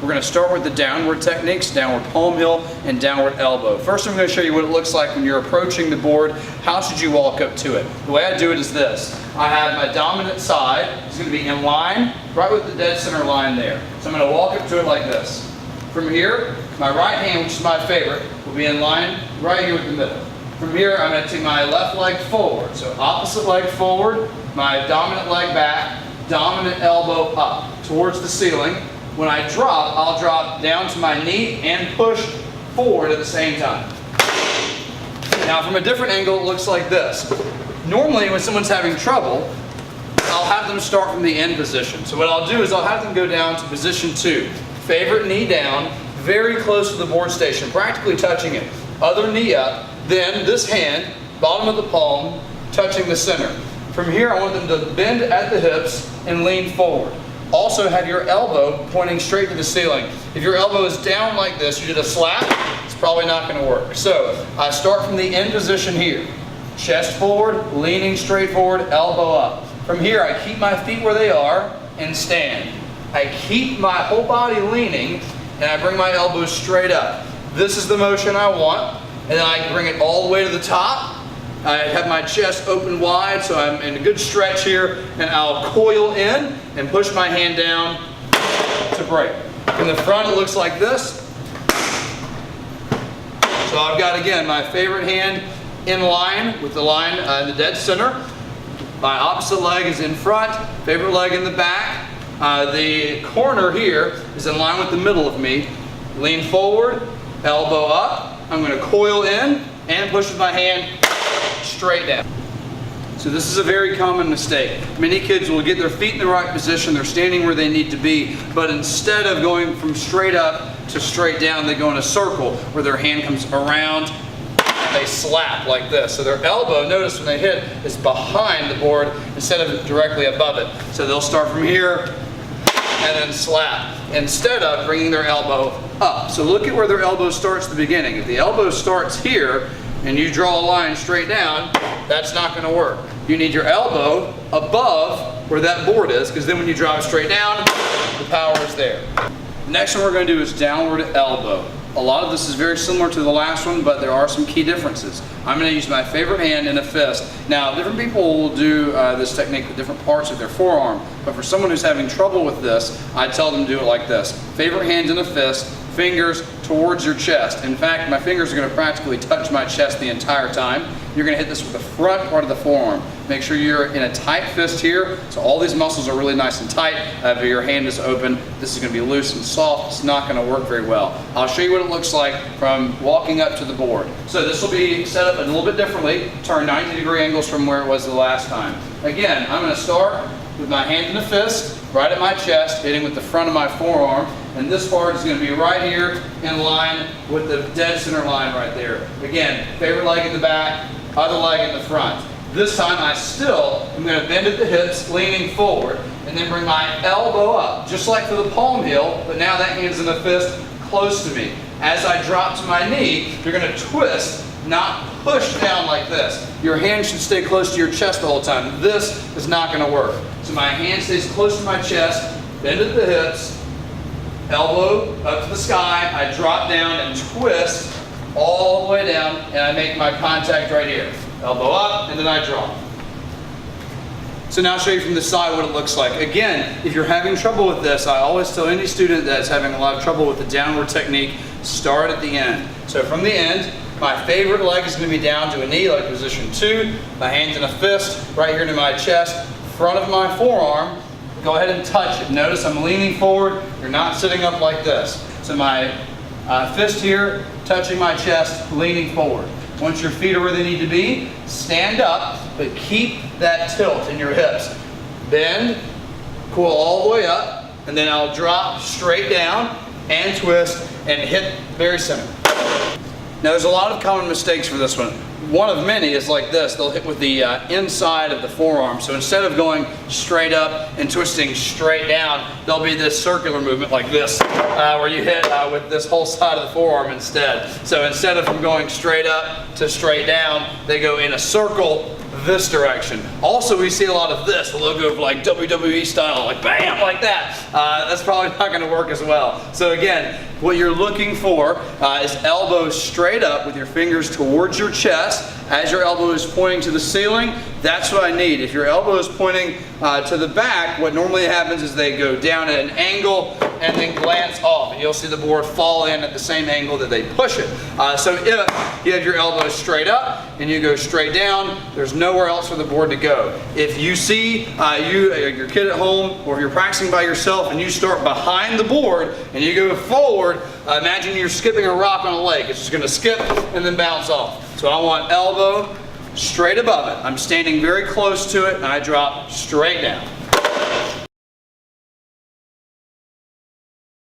We're going to start with the downward techniques, downward palm heel and downward elbow. First, I'm going to show you what it looks like when you're approaching the board. How should you walk up to it? The way I do it is this. I have my dominant side. It's going to be in line, right with the dead center line there. So I'm going to walk up to it like this. From here, my right hand, which is my favorite, will be in line right here with the middle. From here, I'm going to take my left leg forward. So opposite leg forward, my dominant leg back, dominant elbow up towards the ceiling. When I drop, I'll drop down to my knee and push forward at the same time. Now from a different angle, it looks like this. Normally when someone's having trouble, I'll have them start from the end position. So what I'll do is I'll have them go down to position 2. Favorite knee down, very close to the board station, practically touching it. Other knee up, then this hand, bottom of the palm, touching the center. From here, I want them to bend at the hips and lean forward. Also have your elbow pointing straight to the ceiling. If your elbow is down like this, you did a slap, it's probably not going to work. So I start from the end position here. Chest forward, leaning straight forward, elbow up. From here, I keep my feet where they are and stand. I keep my whole body leaning and I bring my elbows straight up. This is the motion I want. And then I bring it all the way to the top. I have my chest open wide, so I'm in a good stretch here, and I'll coil in and push my hand down to break. In the front, it looks like this. So I've got, again, my favorite hand in line with the line in the dead center. My opposite leg is in front, favorite leg in the back. The corner here is in line with the middle of me. Lean forward, elbow up. I'm going to coil in and push with my hand straight down. So this is a very common mistake. Many kids will get their feet in the right position, they're standing where they need to be, but instead of going from straight up to straight down, they go in a circle where their hand comes around and they slap like this. So their elbow, notice when they hit, is behind the board instead of directly above it. So they'll start from here and then slap, instead of bringing their elbow up. So look at where their elbow starts at the beginning. If the elbow starts here and you draw a line straight down, that's not going to work. You need your elbow above where that board is, because then when you drive straight down, the power is there. The next one we're going to do is downward elbow. A lot of this is very similar to the last one, but there are some key differences. I'm going to use my favorite hand in a fist. Now, different people will do this technique with different parts of their forearm, but for someone who's having trouble with this, I tell them to do it like this. Favorite hand in a fist, fingers towards your chest. In fact, my fingers are going to practically touch my chest the entire time. You're going to hit this with the front part of the forearm. Make sure you're in a tight fist here, so all these muscles are really nice and tight. If your hand is open, this is going to be loose and soft. It's not going to work very well. I'll show you what it looks like from walking up to the board. So this will be set up a little bit differently, turn 90-degree angles from where it was the last time. Again, I'm going to start with my hand in a fist, right at my chest, hitting with the front of my forearm, and this part is going to be right here in line with the dead center line right there. Again, favorite leg in the back, other leg in the front. This time I still am going to bend at the hips, leaning forward, and then bring my elbow up, just like for the palm heel, but now that hand's in the fist close to me. As I drop to my knee, you're going to twist, not push down like this. Your hand should stay close to your chest the whole time. This is not going to work. So my hand stays close to my chest, bend at the hips, elbow up to the sky, I drop down and twist all the way down, and I make my contact right here. Elbow up, and then I drop. So now I'll show you from the side what it looks like. Again, if you're having trouble with this, I always tell any student that's having a lot of trouble with the downward technique, start at the end. So from the end, my favorite leg is going to be down to a knee, like position 2. My hand's in a fist, right here to my chest, front of my forearm. Go ahead and touch it. Notice I'm leaning forward. You're not sitting up like this. So my fist here, touching my chest, leaning forward. Once your feet are where they need to be, stand up, but keep that tilt in your hips. Bend, cool all the way up, and then I'll drop straight down and twist and hit very center. Now there's a lot of common mistakes for this one. One of many is like this. They'll hit with the inside of the forearm. So instead of going straight up and twisting straight down, there'll be this circular movement like this, where you hit with this whole side of the forearm instead. So instead of from going straight up to straight down, they go in a circle this direction. Also, we see a lot of this, the logo of like WWE style, like bam, like that. That's probably not gonna work as well. So again, what you're looking for is elbows straight up with your fingers towards your chest. As your elbow is pointing to the ceiling, that's what I need. If your elbow is pointing to the back, what normally happens is they go down at an angle and then glance off. And you'll see the board fall in at the same angle that they push it. So if you have your elbows straight up and you go straight down, there's nowhere else for the board to go. If you see your kid at home, or if you're practicing by yourself and you start behind the board and you go forward, imagine you're skipping a rock on a lake. It's just gonna skip and then bounce off. So I want elbow straight above it. I'm standing very close to it and I drop straight down.